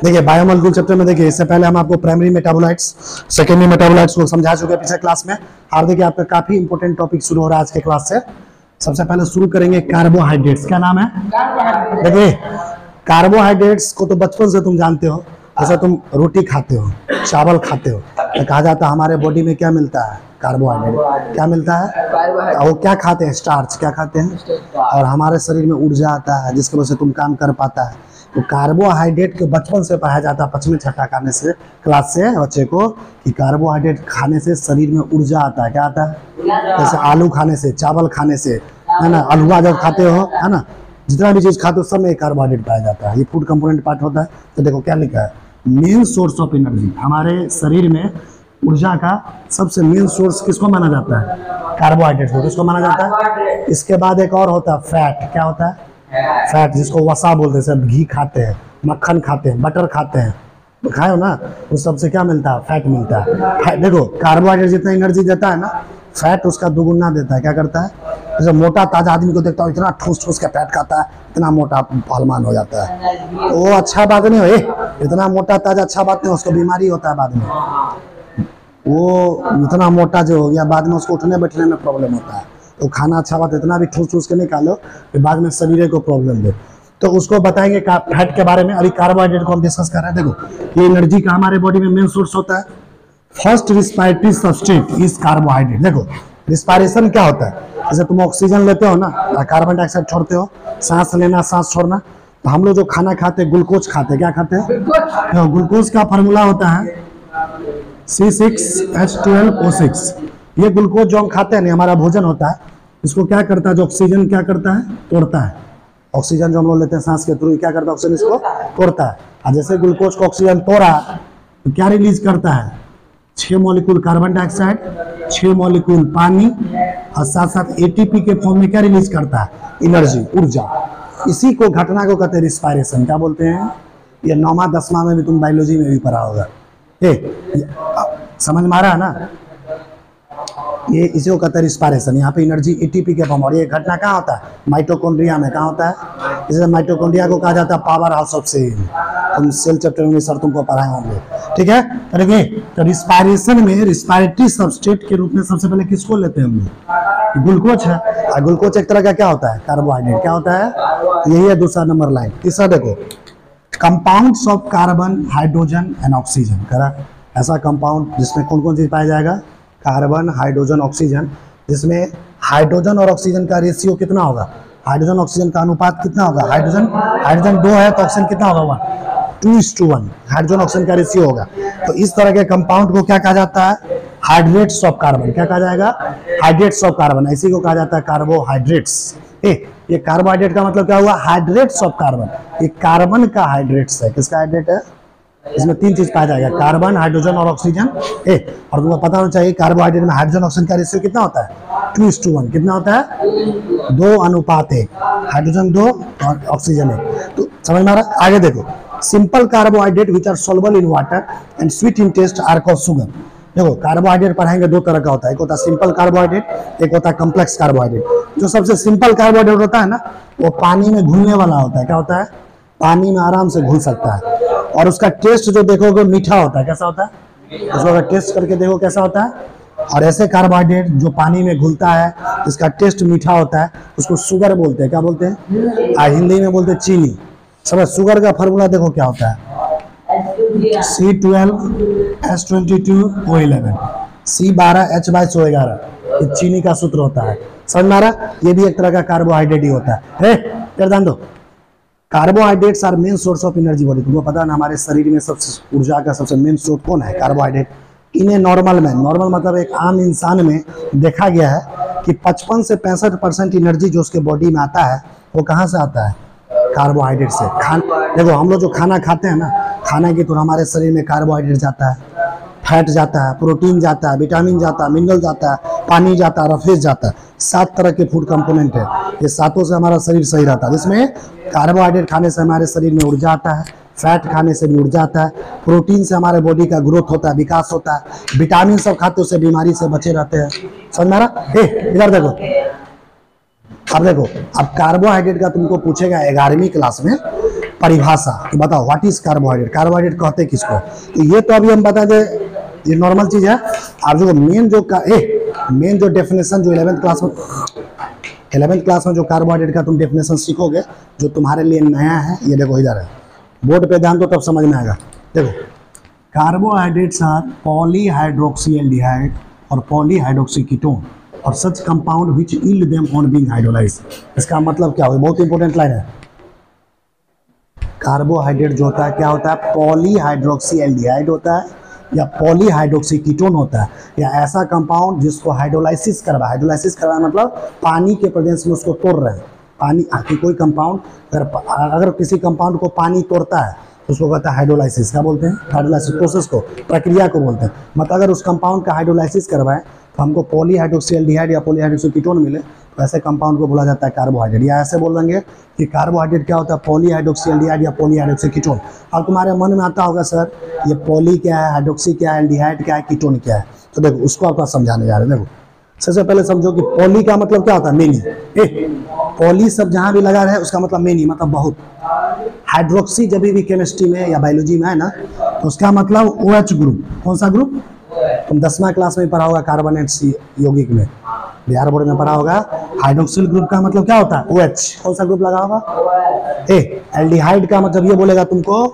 देखिए biomolecule chapter में देखिए, इससे पहले हम आपको प्राइमरी मेटाबोलाइट्स, सेकेंडरी मेटाबोलाइट्स को समझा चुके पिछले क्लास में। और देखिए आपका काफी इंपॉर्टेंट टॉपिक शुरू हो रहा है आज के क्लास से। सबसे पहले शुरू करेंगे कार्बोहाइड्रेट्स। क्या नाम है? देखिए कार्बोहाइड्रेट्स को तो बचपन से तुम जानते हो। जैसे तुम रोटी खाते हो, चावल खाते हो, तो कहा जाता है हमारे बॉडी में क्या मिलता है? कार्बोहाइड्रेट। क्या मिलता है? वो क्या खाते हैं? स्टार्च। क्या खाते हैं? और हमारे शरीर में ऊर्जा आता है जिसकी वजह से तुम काम कर पाता है। तो कार्बोहाइड्रेट को बचपन से पढ़ाया जाता है, 5वीं छठा खाने से क्लास से बच्चे को, कि कार्बोहाइड्रेट खाने से शरीर में ऊर्जा आता है। क्या आता है? जैसे आलू खाने से, चावल खाने से, है ना, हलवा जब खाते हो, है ना, जितना भी चीज खाते हो सब में कार्बोहाइड्रेट पाया जाता है। ये फूड कंपोनेंट पार्ट होता है। तो देखो क्या लिखा है, मेन सोर्स ऑफ एनर्जी। हमारे शरीर में ऊर्जा का सबसे मेन सोर्स किसको माना जाता है? कार्बोहाइड्रेट को। किसको माना जाता है? इसके बाद एक और होता है फैट। क्या होता है? फैट, जिसको वसा बोलते हैं। सब घी खाते हैं, मक्खन खाते हैं, बटर खाते हैं, तो खाए हो ना, उस सबसे क्या मिलता है? फैट मिलता है। देखो कार्बोहाइड्रेट जितना एनर्जी देता है ना, फैट उसका दुगुना देता है। क्या करता है? जैसे मोटा ताजा आदमी को देखता हूँ, इतना ठूस ठूस के फैट खाता है, इतना मोटा पहलवान हो जाता है, तो वो अच्छा बात नहीं हो। इतना मोटा ताजा अच्छा बात नहीं, उसको बीमारी होता है बाद में। वो इतना मोटा जो हो गया, बाद में उसको उठने बैठने में प्रॉब्लम होता है। तो खाना अच्छा बात, इतना भी ठूस ठूस के निकालो फिर बाद में शरीर को प्रॉब्लम दे। तो उसको बताएंगे फैट के बारे में। अभी कार्बोहाइड्रेट को हम डिस्कस कर रहे हैं। देखो ये एनर्जी का हमारे बॉडी में मेन सोर्स होता है। First respiratory substrate is carbohydrate. देखो रिस्पायरेशन क्या होता है? जैसे तुम ऑक्सीजन लेते हो ना, कार्बन डाइऑक्साइड छोड़ते हो, सांस लेना सांस छोड़ना। तो हम लोग जो खाना खाते हैं ग्लूकोज खाते हैं। क्या खाते हैं? ग्लूकोज का फॉर्मूला होता है C6H12O6। ये ग्लूकोज जो हम खाते हैं ना, हमारा भोजन होता है। इसको क्या करता है? जो ऑक्सीजन क्या करता है? तोड़ता है। ऑक्सीजन जो हम लोग लेते हैं सांस के थ्रू, क्या करता है? ऑक्सीजन इसको तोड़ता है। और जैसे ग्लूकोज को ऑक्सीजन तोड़ा तो क्या रिलीज करता है? 6 मॉलिक्यूल कार्बन डाइऑक्साइड, 6 मॉलिक्यूल पानी, और साथ साथ एटीपी के फॉर्म में क्या रिलीज करता है? एनर्जी, ऊर्जा। इसी को घटना को कहते हैं रिस्पायरेशन। क्या बोलते हैं? ये 9वां 10वां में भी तुम बायोलॉजी में भी पढ़ा होगा। समझ में आ रहा है ना? ये इसी को कहते हैं रिस्पायरेशन। यहाँ पे एनर्जी एटीपी के फॉर्म। और ये घटना कहाँ होता है? माइटोकॉन्ड्रिया में। कहाँ होता है? इसलिए माइटोकॉन्ड्रिया को कहा जाता है पावर हाउस ऑफ सेल। तुम सेल चैप्टर में सर तुमको पढ़ाए होंगे, ठीक है। देखिए तो रिस्पायरेशन में रिस्पायरेटरी सबस्ट्रेट के रूप में सबसे पहले किसको लेते हैं हम लोग? ग्लूकोज है। और ग्लूकोज एक तरह का क्या होता है? कार्बोहाइड्रेट। क्या होता है? यही है दूसरा नंबर लाइन। तीसरा देखो, compounds of carbon, hydrogen and oxygen. करा ऐसा कंपाउंड जिसमें कौन कौन चीज पाया जाएगा? Carbon, hydrogen, oxygen. जिसमें हाइड्रोजन और ऑक्सीजन का रेशियो कितना होगा? हाइड्रोजन ऑक्सीजन का अनुपात कितना होगा? हाइड्रोजन 2 है तो ऑक्सीजन कितना होगा? 2:1 हाइड्रोजन ऑक्सीजन का रेशियो होगा। तो इस तरह के कंपाउंड को क्या कहा जाता है? Hydrates of carbon. क्या कहा जाएगा? Hydrates of carbon. इसी को कहा जाता है कार्बोहाइड्रेट्स। ये कार्बोहाइड्रेट का मतलब क्या हुआ? Hydrates of carbon. ये कार्बन का हाइड्रेट्स है। किसका हाइड्रेट है? इसमें 3 चीज पाया जाएगा, कार्बन, हाइड्रोजन और ऑक्सीजन। और तुमको पता होना चाहिए कार्बोहाइड्रेट में हाइड्रोजन ऑक्सीजन का रेशियो कितना होता है? 2:1। कितना होता है? 2:1। हाइड्रोजन 2 और ऑक्सीजन 1। तो समझ में आ रहा है? आगे देखो, simple carbohydrate which are soluble in water and sweet in taste are called sugar. देखो कार्बोहाइड्रेट पढ़ाएंगे 2 तरह का होता है। एक होता है सिंपल कार्बोहाइड्रेट, एक होता है कॉम्प्लेक्स कार्बोहाइड्रेट। जो सबसे सिंपल कार्बोहाइड्रेट होता है ना, वो पानी में घुलने वाला होता है। क्या होता है? पानी में आराम से घुल सकता है। और उसका टेस्ट जो देखोगे मीठा होता है। कैसा होता है? उसको अगर टेस्ट करके देखो कैसा होता है। और ऐसे कार्बोहाइड्रेट जो पानी में घुलता है, इसका टेस्ट मीठा होता है, उसको शुगर बोलते हैं। क्या बोलते हैं? हिंदी में बोलते हैं चीनी। समझ? शुगर का फॉर्मूला देखो क्या होता है? C12H22O11, C12H22O11। ये चीनी का सूत्र होता है। समझ में आ रहा? ये भी एक तरह का कार्बोहाइड्रेट ही होता है। ध्यान दो, carbohydrates are main source of energy body. तुमको पता है ना, हमारे शरीर में सबसे ऊर्जा का सबसे मेन स्रोत कौन है? कार्बोहाइड्रेट। इन्हें नॉर्मल में, नॉर्मल मतलब एक आम इंसान में देखा गया है कि 55 से 65% एनर्जी जो उसके बॉडी में आता है, वो कहाँ से आता है? कार्बोहाइड्रेट से। देखो हम लोग जो खाना खाते हैं ना, खाने के तो हमारे शरीर में कार्बोहाइड्रेट जाता है, फैट जाता है, प्रोटीन जाता है, विटामिन जाता है, मिनरल जाता है, पानी जाता है, रफेज जाता है। 7 तरह के फूड कंपोनेंट है। ये 7 से हमारा शरीर सही रहता है। जिसमें कार्बोहाइड्रेट खाने से हमारे शरीर में ऊर्जा आता है, फैट खाने से भी ऊर्जा आता है, प्रोटीन से हमारे बॉडी का ग्रोथ होता है, विकास होता है, विटामिन सब खाते उससे बीमारी से बचे रहते हैं। समझ में आ रहा? इधर देखो, अब देखो, अब कार्बोहाइड्रेट का तुमको पूछेगा 11वीं क्लास में परिभाषा कि बताओ व्हाट इज कार्बोहाइड्रेट, कार्बोहाइड्रेट कहते किसको। तो ये तो अभी हम बता दे, ये नॉर्मल चीज है। आप जो मेन जो डेफिनेशन जो 11th क्लास में जो कार्बोहाइड्रेट का तुम डेफिनेशन सीखोगे, जो तुम्हारे लिए नया है, ये देखो इधर है, बोर्ड पे ध्यान दो तब समझ में आएगा। देखो, कार्बोहाइड्रेट्स आर पॉलीहाइड्रोक्सीएल्डिहाइड और पॉलीहाइड्रोक्सी कीटोन और such compound which yield them on being hydrolysed. इसका मतलब क्या हुआ, बहुत इंपॉर्टेंट लाइन है। कार्बोहाइड्रेट जो होता है क्या होता है, पॉलीहाइड्रोक्सीएल्डिहाइड होता है या पॉलीहाइड्रोक्सी कीटोन होता है, या ऐसा कंपाउंड जिसको हाइड्रोलाइसिस करवा, हाइड्रोलाइसिस करवा मतलब पानी के प्रेजेंस में उसको तोड़ रहे हैं। पानी की कोई कंपाउंड अगर किसी कंपाउंड को पानी तोड़ता है उसको कहता है हाइड्रोलाइसिस। क्या बोलते हैं, हाइड्रोलाइसिस प्रोसेस को, प्रक्रिया को बोलते हैं। मतलब अगर उस कंपाउंड का हाइड्रोलाइसिस करवाएं तो हमको पॉलीहाइड्रोक्सीएल्डिहाइड या पॉलीहाइड्रोक्सी कीटोन मिले, तो ऐसे कंपाउंड को बोला जाता है कार्बोहाइड्रेट। या ऐसे बोल देंगे कि कार्बोहाइड्रेट क्या होता है, पॉलीहाइड्रोक्सीएल्डिहाइड या पॉलीहाइड्रोक्सी कीटोन। अब तुम्हारे मन में आता होगा सर ये पॉली क्या है, हाइड्रोक्सी क्या है, एल्डिहाइड क्या है, कीटोन क्या है। तो देखो उसको आपको समझाने जा रहे हैं। देखो सबसे पहले समझो कि पॉली का मतलब क्या होता है, मेनी। पॉली सब जहां भी लगा रहे उसका मतलब मेनी, मतलब बहुत। हाइड्रोक्सी जब भी केमिस्ट्री में या बायोलॉजी में है ना, तो उसका मतलब OH ग्रुप। कौन सा ग्रुप, तुम 10वां क्लास में पढ़ा होगा कार्बोनेट्स यौगिक में, बिहार बोर्ड में पढ़ा होगा। हाइड्रोक्सिल ग्रुप का मतलब क्या होता है, OH। कौन सा ग्रुप लगा होगा, एल्डिहाइड का मतलब ये बोलेगा तुमको,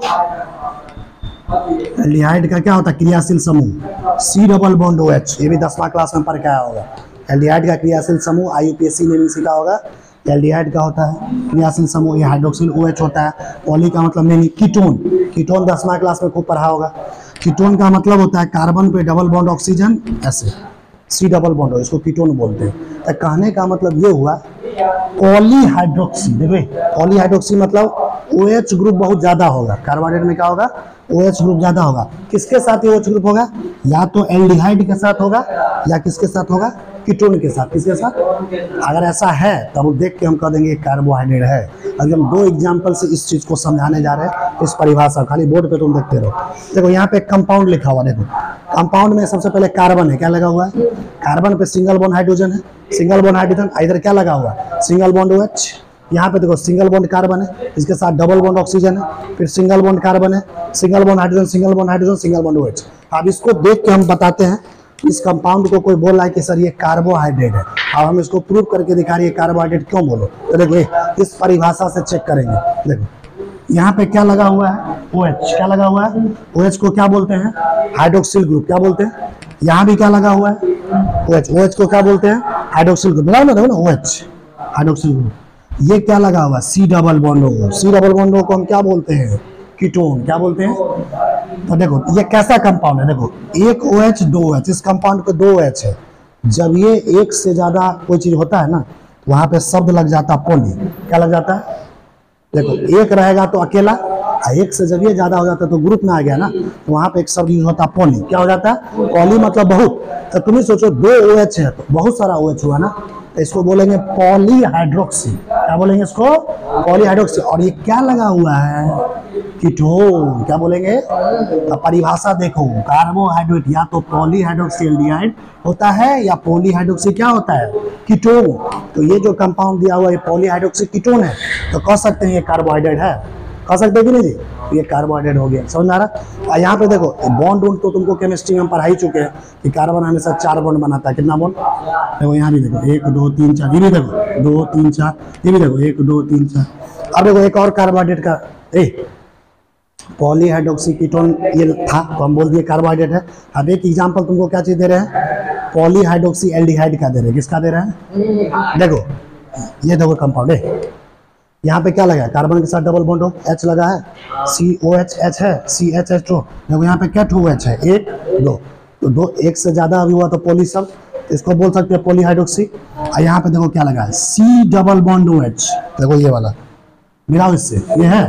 एल्डिहाइड का क्या होता है, क्रियाशील समूह, C डबल बॉन्ड OH। ये भी 10वां क्लास में पढ़ के आया होगा। एल्डिहाइड का क्रियाशील समूह IUPAC में भी सीखा होगा। एल्डिहाइड का होता है क्रियाशील समूह, ये हाइड्रोक्सिल OH होता है। पॉली का मतलब नहीं, कीटोन, कीटोन 10वां क्लास में खूब पढ़ा होगा। कीटोन का मतलब होता है कार्बन पे डबल बॉन्ड ऑक्सीजन, ऐसे C डबल बॉन्ड, इसको कीटोन बोलते हैं। तो कहने का मतलब ये हुआ पॉलीहाइड्रोक्सी। देखो पॉलीहाइड्रोक्सी मतलब OH ग्रुप बहुत ज्यादा होगा। कार्बोहाइड्रेट में क्या होगा, OH ग्रुप ज्यादा होगा। किसके साथ OH ग्रुप होगा, या तो एल्डिहाइड के साथ होगा या किसके साथ होगा, कीटोन के साथ। किसके साथ, अगर ऐसा है तब देख के हम कह देंगे कार्बोहाइड्रेट है। अगर हम 2 एग्जाम्पल से इस चीज को समझाने जा रहे हैं, इस परिभाषा, खाली बोर्ड पे तुम देखते रहो। देखो यहाँ पे कंपाउंड लिखा हुआ, देखो कंपाउंड में सबसे पहले कार्बन है, क्या लगा हुआ है, कार्बन पे सिंगल बॉन्ड हाइड्रोजन है, सिंगल बॉन्ड हाइड्रोजन। इधर क्या लगा हुआ है, सिंगल बॉन्ड OH। यहाँ पे देखो सिंगल बॉन्ड कार्बन है, इसके साथ डबल बॉन्ड ऑक्सीजन है, फिर सिंगल बॉन्ड कार्बन है, single bond hydrogen, single bond hydrogen, single bond OH। अब इसको देख के हम बताते हैं, इस कंपाउंड को कोई बोल रहा है कि सर ये कार्बोहाइड्रेट है, अब हम इसको प्रूव करके दिखा रही है कार्बोहाइड्रेट क्यों बोलो। तो देखो इस परिभाषा से चेक करेंगे। देखो यहाँ पे क्या लगा हुआ है, OH। क्या लगा हुआ है, OH को क्या बोलते हैं, हाइड्रोक्सिल ग्रुप। क्या बोलते हैं, यहाँ भी क्या लगा हुआ है, OH। OH को क्या बोलते हैं, हाइड्रोक्सिल ग्रुप। देखो ना OH, हाइड्रोक्सिल ग्रुप। ये क्या लगा हुआ, C double bond O। C double bond O को हम क्या बोलते हैं, कीटोन। क्या बोलते हैं। तो देखो ये कैसा कंपाउंड है, देखो एक OH 2 OH, इस कंपाउंड पे 2 OH है। जब ये एक से ज्यादा कोई चीज होता है ना, तो वहां पे शब्द लग जाता है पॉली। क्या लग जाता है, देखो एक रहेगा तो अकेला, एक से जब ये ज्यादा हो जाता है तो ग्रुप में आ गया ना, तो वहां पे एक शब्द यूज होता है पॉली। क्या हो जाता है, पॉली मतलब बहुत। तो तुम ही सोचो 2 OH है तो बहुत सारा OH हुआ ना, तो इसको बोलेंगे पॉलीहाइड्रोक्सी। क्या बोलेंगे इसको, पॉलीहाइड्रोक्सी। और ये क्या लगा हुआ है, कीटोन। क्या बोलेंगे, तो परिभाषा देखो, कार्बोहाइड्रेट या तो पॉलीहाइड्रोक्सीएल्डिहाइड होता है या पॉलीहाइड्रोक्सी क्या होता है, कीटोन। तो ये जो कंपाउंड दिया हुआ है पॉलीहाइड्रोक्सी कीटोन है, तो कह सकते हैं ये कार्बोहाइड्रेट है। कह सकते हैं कि नहीं जी, ये कार्बोहाइड्रेट हो गया। समझ आ रहा है। यहाँ पे देखो बॉन्ड वॉन्ड तो तुमको केमिस्ट्री में हम पढ़ा ही चुके हैं कि कार्बन हमेशा 4 बॉन्ड बनाता है। कितना बॉन्ड, देखो यहाँ भी देखो 1 2 3 4, ये भी देखो 2 3 4, ये भी देखो 1 2 3 4। अब देखो एक और कार्बोहाइड्रेट का पॉलीहाइड्रोक्सी कीटोन ये था, तो हम बोल दिए कार्बोहाइड्रेट है। अब एक एग्जांपल तुमको क्या चीज दे रहे हैं, पॉलीहाइड्रोक्सी एल्डिहाइड का दे रहे हैं। किसका दे रहे हैं, देखो ये देखो कंपाउंड है, यहाँ पे क्या लगा है, कार्बन के साथ डबल बॉन्ड H लगा है, COH H है, CHH2। देखो यहाँ पे क्या 2 H है, 1 2, तो 2 1 से ज्यादा अभी हुआ तो पॉली सब, इसको बोल सकते हैं पॉलीहाइड्रोक्सी। और यहाँ पे देखो क्या लगा है, C डबल बॉन्ड OH। देखो ये वाला मिलाओ इससे, ये है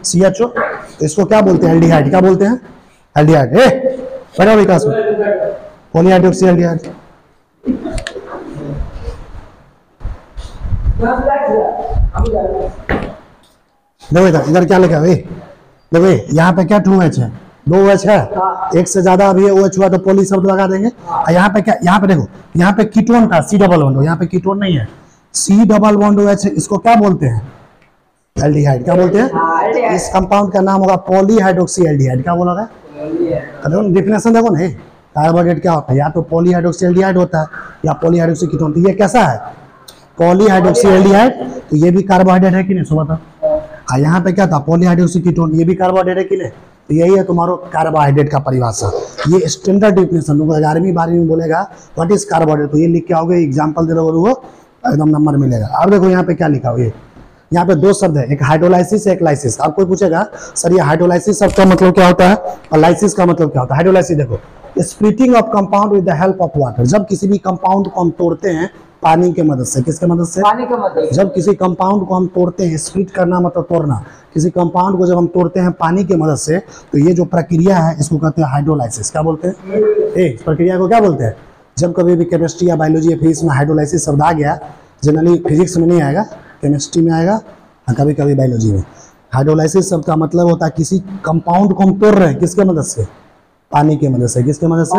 CHO, इसको क्या बोलते हैं, एल्डिहाइड। क्या बोलते हैं, एल्डिहाइड। बड़ा विकास में पॉलीहाइड्रोक्सी एल्डिहाइड। देखो इधर क्या लिखा है, देखो यहाँ पे क्या 2 H है, 2 OH है, एक से ज्यादा अभी OH हुआ तो पॉली शब्द लगा देंगे। और यहाँ पे क्या, यहाँ पे देखो यहाँ पे कीटोन था, C डबल बॉन्ड। यहाँ पे कीटोन नहीं है, सी डबल बॉन्ड OH, इसको क्या बोलते हैं? एल्डिहाइड। क्या बोलते हैं? इस कंपाउंड का नाम होगा पॉलीहाइड्रोक्सी एल्डिहाइड। क्या बोला है? डिफिनेशन देखो ना, कार्बोहाइड्रेट क्या होता है? या तो पॉलीहाइड्रोक्सी एल्डिहाइड होता है या पॉलीहाइड्रोक्सी कीटोन। तो ये कैसा है? Polyhydroxy aldehyde. तो ये भी कार्बोहाइड्रेट है कि नहीं? सो बताओ। यहाँ पे क्या था? Polyhydroxy ketone. ये भी कार्बोहाइड्रेट है कि नहीं? तो यही है तुम्हारा कार्बोहाइड्रेट का परिभाषा। ये स्टैंडर्ड डिफिनेशन 11वीं 12वीं में बोलेगा व्हाट इज कार्बोहाइड्रेट, तो ये लिख के आओगे, एग्जांपल दे दोगे वो एकदम नंबर मिलेगा। अब देखो यहाँ पे क्या लिखा हुआ है, यहाँ पे दो शब्द है, एक हाइड्रोलाइसिस एक लाइसिस। आप कोई पूछेगा सर ये हाइड्रोलाइसिस शब्द का मतलब क्या होता है और लाइसिस का मतलब क्या होता है? हाइड्रोलाइसिस देखो, splitting of compound with the help of water. जब किसी भी कंपाउंड को हम तोड़ते हैं पानी के मदद से। किसके मदद से? पानी के मदद। जब किसी कंपाउंड को हम तोड़ते हैं, स्प्लिट करना मतलब तोड़ना, किसी कंपाउंड को जब हम तोड़ते हैं पानी के मदद से, तो ये जो प्रक्रिया है इसको कहते हैं हाइड्रोलाइसिस। क्या बोलते हैं? इस प्रक्रिया को क्या बोलते हैं? जब कभी भी केमिस्ट्री या बायोलॉजी या फिजिक्स में हाइड्रोलाइसिस शब्द आ गया, जनरली फिजिक्स में नहीं आएगा, केमिस्ट्री में आएगा, कभी कभी बायोलॉजी में। हाइड्रोलाइसिस शब्द का मतलब होता है किसी कंपाउंड को हम तोड़ रहे हैं, किसके मदद से? पानी के मदद से। किसके मदद से?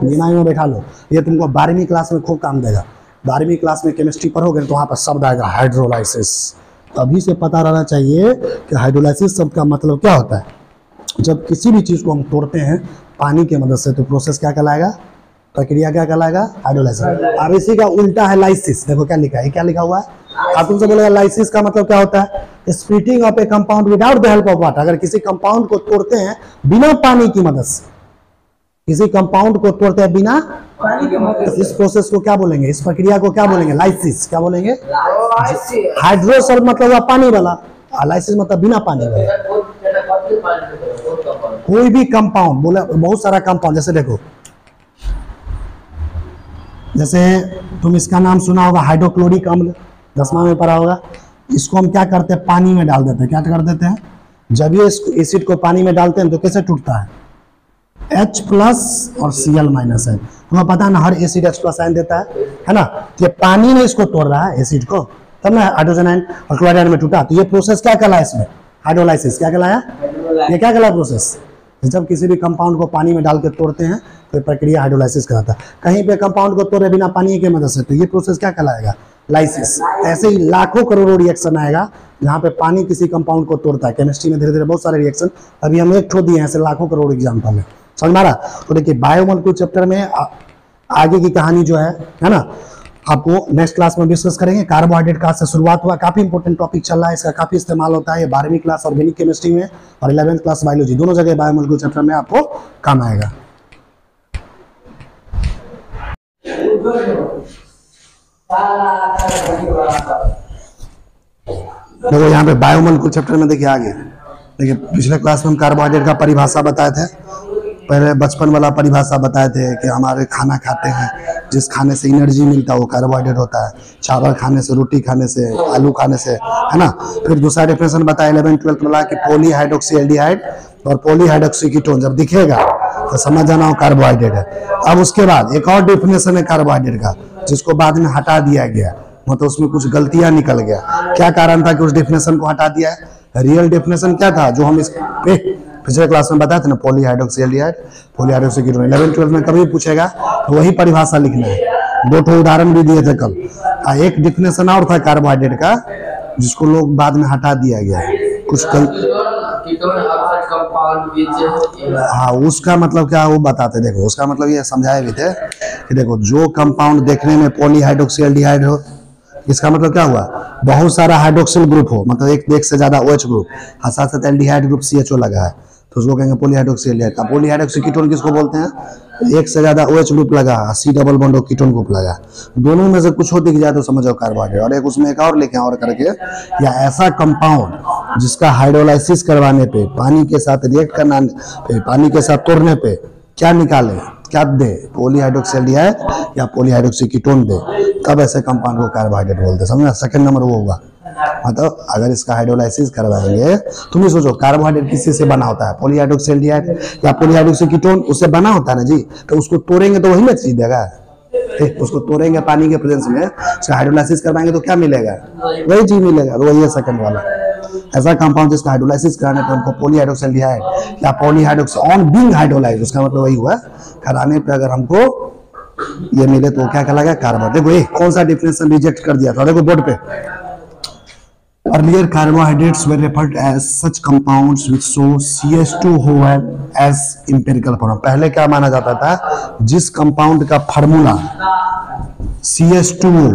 दिमाग में बैठा लो, ये तुमको 12वीं क्लास में खूब काम देगा। 12वीं क्लास में केमिस्ट्री पढ़ोगे तो वहाँ पर शब्द आएगा हाइड्रोलाइसिस। अभी से पता रहना चाहिए कि हाइड्रोलाइसिस शब्द का मतलब क्या होता है। जब किसी भी चीज़ को हम तोड़ते हैं पानी के मदद से, तो प्रोसेस क्या कहलाएगा? प्रक्रिया क्या कहलाएगा? हाइड्रोलाइसिस। अब इसी का उल्टा है लाइसिस। देखो क्या लिखा है, क्या लिखा हुआ है? आप तुमसे बोलेगा लाइसिस का मतलब क्या होता है? Splitting of A compound without the help of water. अगर किसी कंपाउंड को तोड़ते हैं बिना पानी की मदद से, किसी कंपाउंड को तोड़ते हैं बिना पानी की मदद से, इस प्रोसेस को क्या बोलेंगे? इस प्रक्रिया को क्या बोलेंगे? लाइसिस। क्या बोलेंगे? हाइड्रो शब्द मतलब हुआ पानी वाला, लाइसिस मतलब बिना पानी वाला। कोई भी कंपाउंड बोले, बहुत सारा कंपाउंड, जैसे देखो, जैसे तुम इसका नाम सुना होगा हाइड्रोक्लोरिक अम्ल, 10वां में पढ़ा होगा। इसको हम क्या करते हैं? पानी में डाल देते हैं। क्या कर देते हैं? जब ये एसिड को पानी में डालते हैं तो कैसे टूटता है? H+ और Cl- है। तुम्हें पता है ना, हर एसिड H+ आयन देता है ना। तो ये पानी में इसको तोड़ रहा है एसिड को, तब ना हाइड्रोजन आयन और क्लोराइड आयन में टूटा। तो ये प्रोसेस क्या कहलाया? इसमें हाइड्रोलाइसिस। क्या कहलाया? ये क्या कहलाया प्रोसेस? जब किसी भी कंपाउंड को पानी में डाल के तोड़ते हैं तो ये प्रक्रिया हाइड्रोलाइसिस कहलाता है। कहीं पे कंपाउंड को तोड़े बिना पानी की मदद से, तो ये प्रोसेस क्या कहलाएगा? लाइसिस। ऐसे ही लाखों करोड़ों रिएक्शन आएगा जहाँ पे पानी किसी कंपाउंड को तोड़ता है। केमिस्ट्री में धीरे धीरे बहुत सारे रिएक्शन, अभी हम एक ठो दिए हैं, ऐसे लाखों करोड़ एग्जाम्पल है। समझ मारा? तो देखिए बायोमोलिक्यूल चैप्टर में आगे की कहानी जो है ना, आपको नेक्स्ट क्लास में डिस्कस करेंगे। कार्बोहाइड्रेट का से शुरुआत हुआ, काफी इंपॉर्टेंट टॉपिक चल रहा है, इसका काफी इस्तेमाल होता है। ये 12वीं क्लास ऑर्गेनिक केमिस्ट्री में और 11th क्लास बायोलॉजी, दोनों जगह बायोमोलिक्यूल चैप्टर में आपको काम आएगा। देखो यहाँ पे बायोमोलिक्यूल चैप्टर में देखिए आगे, देखिए पिछले क्लास में हम कार्बोहाइड्रेट का परिभाषा बताए थे। पहले बचपन वाला परिभाषा बताए थे कि हमारे खाना खाते हैं, जिस खाने से एनर्जी मिलता है वो कार्बोहाइड्रेट होता है। चावल खाने से, रोटी खाने से, आलू खाने से, है ना। फिर दूसरा डेफिनेशन बताया 11th 12th वाला कि पॉलीहाइड्रोक्सी एल्डिहाइड और पॉलीहाइड्रोक्सी कीटोन जब दिखेगा तो समझ जाना वो कार्बोहाइड्रेट है। अब उसके बाद एक और डेफिनेशन है कार्बोहाइड्रेट का, जिसको बाद में हटा दिया गया, मतलब उसमें कुछ गलतियां निकल गया। क्या कारण था कि उस डेफिनेशन को हटा दिया है? रियल डेफिनेशन क्या था जो हम इस पिछले क्लास में बताए थे ना, polyhydroxy aldehyde, polyhydroxy ketone. 11th 12th में कभी पूछेगा तो वही परिभाषा लिखना है। 2 ठो उदाहरण भी दिए थे कल। एक डेफिनेशन और था कार्बोहाइड्रेट का, जिसको लोग बाद में हटा दिया गया कुछ हाँ, उसका मतलब क्या वो बताते। देखो उसका मतलब ये समझाए भी थे कि देखो जो कंपाउंड देखने में पॉलीहाइड्रोक्सी एल्डिहाइड हो, इसका मतलब क्या हुआ? बहुत सारा हाइड्रोक्सिल ग्रुप हो, मतलब एक से ज्यादा OH ग्रुप, साथ साथ एल्डिहाइड ग्रुप CHO लगा है, तो उसको कहेंगे पॉलीहाइड्रोक्सी एल्डिहाइड। का पॉलीहाइड्रोक्सी कीटोन किसको बोलते हैं? एक से ज्यादा OH ग्रुप लगा, C double bond ketone group लगा, दोनों में से कुछ हो दिख जाए तो समझो कार्बोहाइड्रेट। और एक उसमें एक और लिखे और करके, या ऐसा कंपाउंड जिसका हाइड्रोलाइसिस करवाने पे, पानी के साथ रिएक्ट करना पे, पानी के साथ तोड़ने पे क्या निकाले, क्या दे? पॉलीहाइड्रोक्सी एल्डिहाइड या पॉलीहाइड्रोक्सी कीटोन दे, तब ऐसे कंपाउंड को कार्बोहाइड्रेट बोलते हैं। समझना? सेकंड नंबर वो होगा। मतलब अगर इसका हाइड्रोलाइसिस करवाएंगे, तुम ही सोचो कार्बोहाइड्रेट किसी से बना होता है? पॉलीहाइड्रोक्सी एल्डिहाइड या पॉलीहाइड्रोक्सी कीटोन, उससे बना होता है ना जी। तो उसको तोड़ेंगे तो वही ना चीज देगा, उसको तोड़ेंगे पानी के प्रेजेंस में, उसका हाइड्रोलाइसिस करवाएंगे तो क्या मिलेगा? वही चीज मिलेगा। तो वही है सेकंड वाला। ऐसा कंपाउंड जिसका हाइड्रोलाइसिस कराने पे हमको पॉलीहाइड्रोक्सी एल्डिहाइड या पॉलीहाइड्रोक्सी ऑन बीइंग हाइड्रोलाइज्ड, उसका मतलब वही हुआ कराने पे अगर हमको ये मिले तो क्या कहलाएगा कार्बन। देखो ये कौन सा डिफिनेशन रिजेक्ट कर दिया था, देखो बोर्ड पे। Earlier carbohydrates were referred as such compounds which show CH2OH as empirical form। पहले क्या माना जाता था, जिस कंपाउंड का फार्मूला CH2O,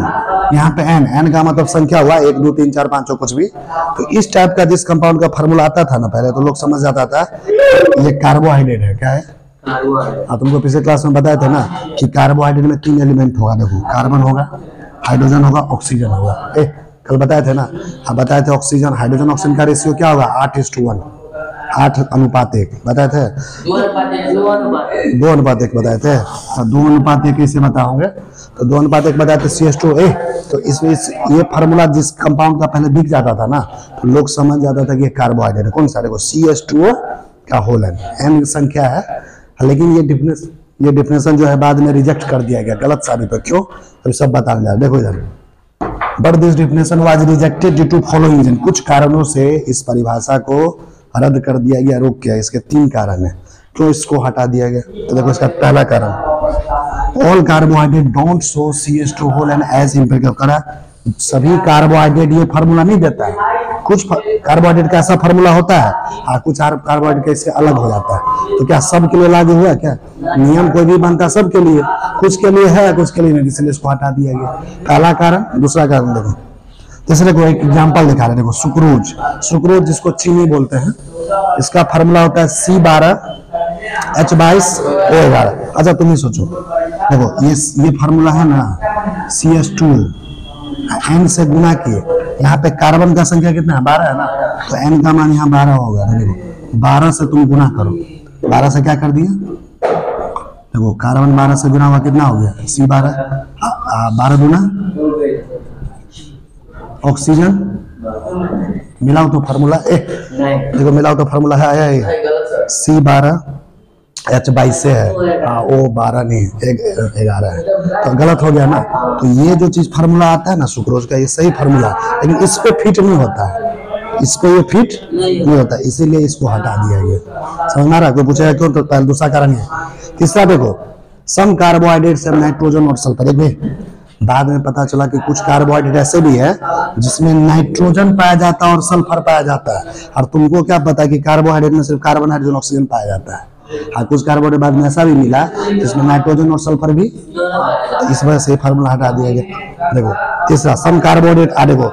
यहाँ पे N का मतलब संख्या हुआ 1 2 3 4 5 कुछ भी, तो इस टाइप का जिस कंपाउंड का फार्मूला आता था ना पहले, तो लोग समझ जाता था ये कार्बोहाइड्रेट है। क्या है? हाँ, तुमको पिछले क्लास में बताया था ना कि कार्बोहाइड्रेट में 3 एलिमेंट होगा। देखो कार्बन होगा, हाइड्रोजन होगा, ऑक्सीजन होगा। कल बताए थे ना, हाँ बताए थे। ऑक्सीजन हाइड्रोजन ऑक्सीजन का रेशियो क्या होगा? 8:1, 8:1 बताए थे। 2:1 बताए थे। 2:1 कैसे बताओगे? तो 2:1 बताए थे CH2। तो इसमें ये फार्मूला जिस कंपाउंड का पहले दिख जाता था ना, तो लोग समझ जाता था कि ये कार्बोहाइड्रेट है। कौन सा? देखो CH2O का होल N संख्या है, लेकिन ये डिफिनेशन जो है बाद में रिजेक्ट कर दिया गया, गलत साबित हो। क्यों? तो सब बताने जा। देखो इधर, but this definition was rejected due to following reason. कुछ कारणों से इस परिभाषा को रद्द कर दिया गया, रोक किया। इसके 3 कारण हैं क्यों इसको हटा दिया गया। तो देखो इसका पहला कारण, all carbohydrate don't show CH2 whole and as empirical. करा सभी कार्बोहाइड्रेट ये फार्मूला नहीं देता है। कुछ कार्बोहाइड्रेट का ऐसा फार्मूला होता है और कुछ कार्बोहाइड्रेट कैसे अलग हो जाता है। तो क्या सब के लिए लागू हुआ? क्या नियम कोई भी बनता सब के लिए, कुछ के लिए है कुछ के लिए नहीं, इसलिए इसको हटा दिया गया। पहला कारण। दूसरा कारण देखो, तीसरे को एक एग्जांपल दिखा रहे। देखो सुक्रोज, सुक्रोज जिसको चीनी बोलते हैं, इसका फार्मूला होता है C12H22O11। अच्छा तुम ही सोचो, देखो ये फार्मूला है ना CH2 N से गुना किए, यहाँ पे कार्बन का संख्या कितना है? 12 है ना, तो N का मान यहाँ 12 होगा। देखो 12 से तुम गुना करो, 12 से क्या कर दिया? देखो कार्बन 12 से गुना हुआ, कितना हो गया? C12। 12 गुना ऑक्सीजन, मिलाओ तो फार्मूला देखो मिलाओ तो फार्मूला है आया C12H22 से है। वो 12 नहीं 11 है, तो गलत हो गया ना। तो ये जो चीज फार्मूला आता है ना सुक्रोज का, ये सही फार्मूला, लेकिन इस पे फिट नहीं होता है, इस पे ये फिट नहीं होता, इसीलिए इसको हटा दिया गया। समझ में आ रहा? कोई पूछेगा क्यों? तो पहले दूसरा कारण है। तीसरा देखो, सम कार्बोहाइड्रेट्स में नाइट्रोजन और सल्फर। देखिए बाद में पता चला कि कुछ कार्बोहाइड्रेट ऐसे भी है जिसमें नाइट्रोजन पाया जाता है और सल्फर पाया जाता है। और तुमको क्या पता कि कार्बोहाइड्रेट में सिर्फ कार्बन हाइड्रोजन ऑक्सीजन पाया जाता है। हाँ, कुछ कार्बोहाइड्रेट बाद में ऐसा भी मिला जिसमें नाइट्रोजन और सल्फर भी, इस वजह से फार्मूला हटा दिया गया। देखो तीसरा, सम कार्बोहाइड्रेट। देखो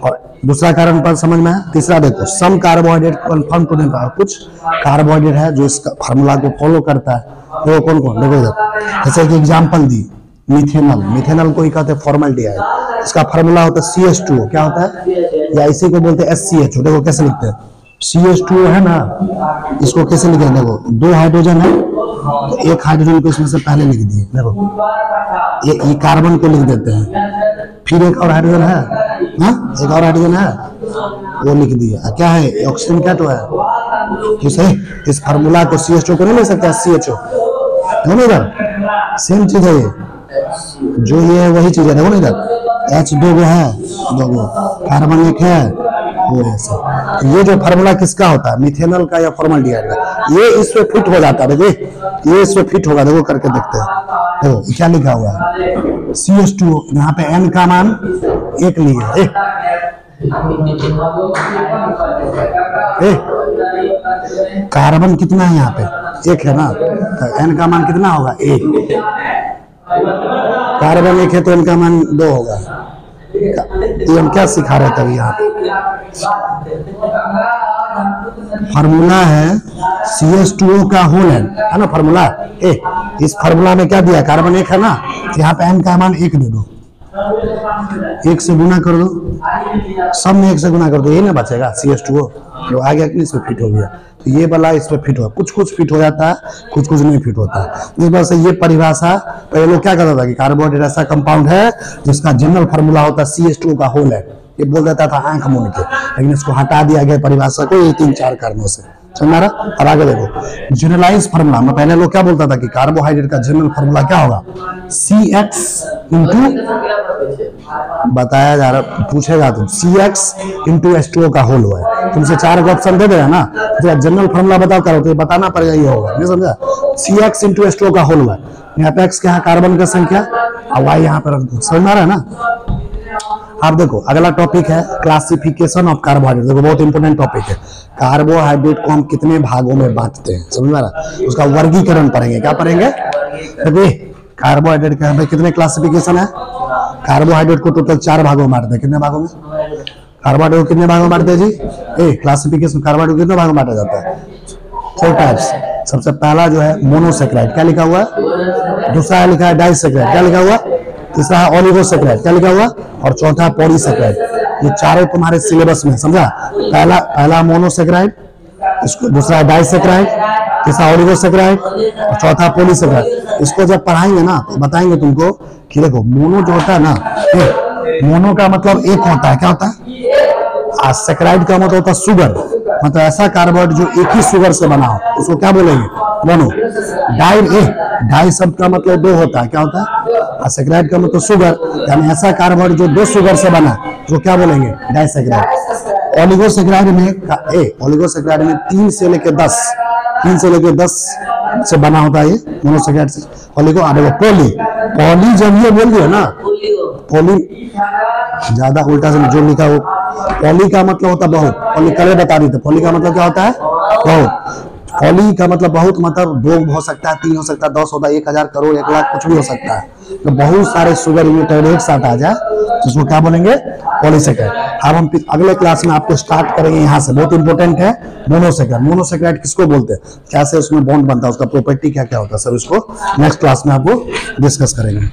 और दूसरा कारण पर समझ में है। तीसरा देखो, सम कार्बोहाइड्रेट कन्फर्म टू देता है। कुछ कार्बोहाइड्रेट है जो इस फार्मूला को फॉलो करता है। देखो कौन कौन? देखो इधर, जैसे कि एग्जाम्पल दी, मिथेनॉल। मिथेनॉल को ही कहते हैं फॉर्मल्डिहाइड। इसका फार्मूला होता है CH2O। क्या होता है? या इसी को बोलते हैं SCHO। देखो कैसे लिखते हैं, CH2O है ना, इसको कैसे लिखते हैं? देखो 2 हाइड्रोजन है, तो एक हाइड्रोजन को इसमें से पहले लिख दिए। देखो ये कार्बन को लिख देते हैं, फिर एक और हाइड्रोजन है ना, एक और हाइड्रोजन है वो लिख दिया। क्या है? ऑक्सीजन। क्या तो है? किसे इस फार्मूला को CH2 को नहीं ले सकता CHO। देखो इधर सेम चीज है, ये जो ये है वही चीज है। देखो ना इधर H 2 है, 2 कार्बन 1 है, वो ऐसा। तो ये जो फार्मूला किसका होता है? मिथेनॉल का या फॉर्मल्डिहाइड का। ये इसमें फिट हो जाता है। देखो ये इसमें फिट होगा, देखो करके देखते हैं। देखो क्या लिखा हुआ है CH2। यहाँ पे N का मान 1 लिए, कार्बन कितना है यहाँ पे? 1 है ना, तो N का मान कितना होगा? 1। कार्बन 1 है तो N का मान 2 होगा। ये हम क्या सिखा रहे थे अभी? यहाँ फार्मूला है CH2O का होल है ना फार्मूला। इस फार्मूला में क्या दिया? कार्बन 1 है ना, तो यहाँ पे N का मान 1 दे दो, 1 से गुना कर दो, सब में 1 से गुना कर दो, ये ना बचेगा CH2O। जो आ गया कि इसमें फिट हो गया। तो ये वाला इसमें फिट हो, कुछ कुछ फिट हो जाता है, कुछ कुछ नहीं फिट होता है। इस वजह से ये परिभाषा पहले लोग क्या कहता था कि कार्बोहाइड्रेट ऐसा कंपाउंड है जिसका जनरल फार्मूला होता है CH2O का होल है। ये बोल देता था आंख मूंद के, लेकिन इसको हटा दिया गया परिभाषा को, ये 3-4 कारणों से। समझ रहा? अब आगे देखो जनरलाइज फार्मूला में पहले लोग क्या बोलता था कि कार्बोहाइड्रेट का जनरल फार्मूला क्या होगा, CX इंटू, बताया जा रहा, पूछेगा तो CX इंटू H2O का होल हुआ है, तुमसे 4 ऑप्शन दे देगा ना, तो जनरल फार्मूला बताओ करो, तो ये बताना पड़ेगा, ये होगा, नहीं समझा? CX इंटू H2O का होल हुआ है, यहाँ पे X क्या है, कार्बन का संख्या, और Y यहाँ पर, समझ में आ रहा है ना? आप देखो अगला टॉपिक है क्लासिफिकेशन ऑफ कार्बोहाइड्रेट। देखो बहुत इंपोर्टेंट टॉपिक है, कार्बोहाइड्रेट को हम कितने भागों में बांटते हैं, समझ में आ रहा है? उसका वर्गीकरण पढ़ेंगे, क्या पढ़ेंगे? देखिए कार्बोहाइड्रेट का हमें कितने क्लासिफिकेशन है, कार्बोहाइड्रेट को टोटल 4 भागों में बांटते हैं, कितने भागों में? कार्बोहाइड्रेट को कितने भागों में बांटते हैं जी? क्लासिफिकेशन कार्बोहाइड्रेट कितने भागों में बांटा जाता है? 4 टाइप्स। सबसे पहला जो है मोनोसेक्राइड, क्या लिखा हुआ है? दूसरा लिखा है डाइसेक्राइड, क्या लिखा हुआ? तीसरा है ओलिगोसेक्राइड, क्या लिखा हुआ? और चौथा पॉलीसेक्राइड। ये चारों तुम्हारे सिलेबस में, समझा? पहला मोनोसेक्राइड, इसको दूसरा डाइसेक्राइड, तीसरा ओलिगोसेक्राइड और चौथा पॉलीसेक्राइड। इसको जब पढ़ाएंगे ना तो बताएंगे तुमको कि देखो मोनो जो होता है ना, मोनो का मतलब एक होता है, क्या होता है? सेक्राइड का मतलब होता है शुगर, मतलब ऐसा कार्बोहाइड्रेट जो एक ही शुगर से बना हो, उसको क्या बोलेंगे? मोनो। डाई शब्द का मतलब 2 होता है, क्या होता है? सेक्राइड का मतलब शुगर, यानी ऐसा कार्बोहाइड्रेट जो 2 शुगर से बना, जो क्या बोलेंगे? डाइसेक्राइड। ओलिगोसेक्राइड में 3 से लेकर 10 से बना होता है ये मोनोसेक्राइड से। ओलिगो पॉली जब ये बोल दिया ना, पॉली ज्यादा उल्टा से जो लिखा हो, पॉली का मतलब होता है बहुत, पॉली कलर बता रही थी, पॉली का मतलब क्या होता है? बहुत। पॉली का मतलब बहुत, मतलब 2 हो सकता है, 3 हो सकता है, 10 होता है, 1000 करोड़ 1 लाख कुछ भी हो सकता है, तो बहुत सारे शुगर यूनिट एक साथ आ जाए तो उसको क्या बोलेंगे? पॉलीसेक्राइड। अब हम अगले क्लास में आपको स्टार्ट करेंगे यहाँ से, बहुत इंपॉर्टेंट है मोनोसेक्राइड। मोनोसेक्राइड किसको बोलते हैं, कैसे उसमें बॉन्ड बनता है, उसका प्रॉपर्टी क्या क्या होता है, सब इसको नेक्स्ट क्लास में आपको डिस्कस करेंगे।